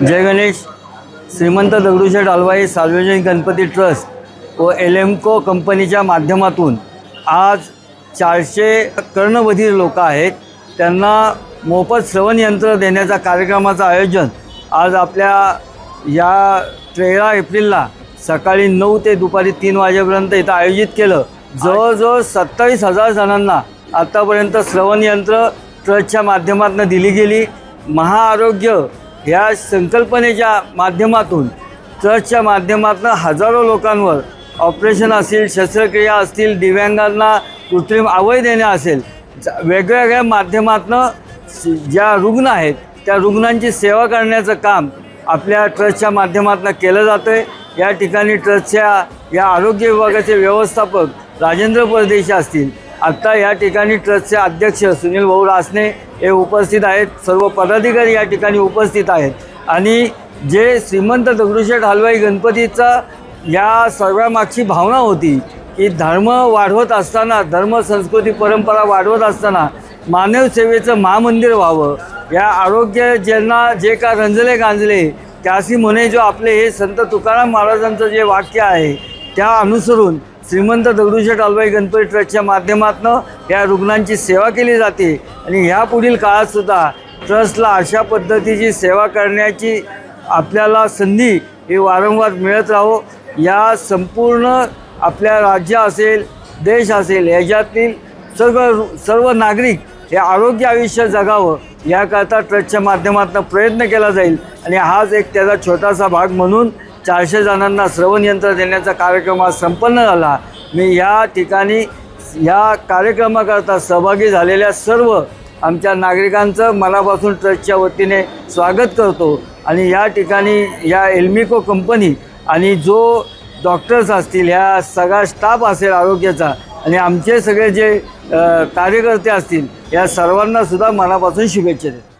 जय गणेश। श्रीमंत दगडूशेठ हलवाई सार्वजनिक गणपती ट्रस्ट व एलेम्को कंपनीच्या माध्यमातून आज 400 कर्णबधिर लोक आहेत, त्यांना मोफत श्रवण यंत्र देण्याचा कार्यक्रमाचं आयोजन आज आपल्या या 13 एप्रिलला सकाळी 9 ते दुपारी 3 वाजेपर्यंत इथं आयोजित केलं। जवळजवळ 27,000 जणांना आतापर्यंत श्रवण यंत्र ट्रस्टच्या माध्यमातून दिली गेली। महाआरोग्य ह्या संकल्पनेच्या माध्यमातून ट्रस्टच्या माध्यमातून हजारो लोकांवर ऑपरेशन असेल, शस्त्रक्रिया असतील, दिव्यांगांना कृत्रिम अवयव देणे असेल, वेगवेगळ्या माध्यमातून ज्या रुग्ण आहेत त्या रुग्णांची सेवा करण्याचं काम आपल्या ट्रस्टच्या माध्यमातून केलं जातं आहे। या ठिकाणी ट्रस्टच्या या आरोग्य विभागाचे व्यवस्थापक राजेंद्र परदेशी असतील, आत्ता या ठिकाणी ट्रस्टचे अध्यक्ष सुनील भाऊ रासने हे उपस्थित आहेत, सर्व पदाधिकारी या ठिकाणी उपस्थित आहेत। आणि जे श्रीमंत दगडूशेठ हलवाई गणपतीचा या सर्वामागची भावना होती की धर्म वाढवत असताना, धर्म संस्कृती परंपरा वाढवत असताना मानव सेवेचं महामंदिर व्हावं। या आरोग्य ज्यांना जे का रंजले गांजले त्यासी म्हणे जो आपले हे संत तुकाराम महाराजांचं जे वाक्य आहे त्या अनुसरून श्रीमंत दगडूशेठ हलवाई गणपती ट्रस्टच्या माध्यमातून या रुग्णांची सेवा केली जाते। आणि ह्या पुढील काळातसुद्धा ट्रस्टला अशा पद्धतीची सेवा करण्याची आपल्याला संधी ही वारंवार मिळत राहो। या संपूर्ण आपल्या राज्य असेल, देश असेल, याच्यातील सर्व नागरिक हे आरोग्य आयुष्य जगावं याकरता ट्रस्टच्या माध्यमातून प्रयत्न केला जाईल। आणि हाच एक त्याचा छोटासा भाग म्हणून 400 जणांना श्रवण यंत्र देण्याचा कार्यक्रम आज संपन्न झाला। मी या ठिकाणी या कार्यक्रमाकरता सहभागी झालेल्या सर्व आमच्या नागरिकांचं मनापासून ट्रस्टच्या वतीने स्वागत करतो। आणि या ठिकाणी या एल्मिको कंपनी आणि जो डॉक्टर्स असतील, ह्या सगळा स्टाफ असेल आरोग्याचा, आणि आमचे सगळे जे कार्यकर्ते असतील, या सर्वांना सुद्धा मनापासून शुभेच्छा देतो।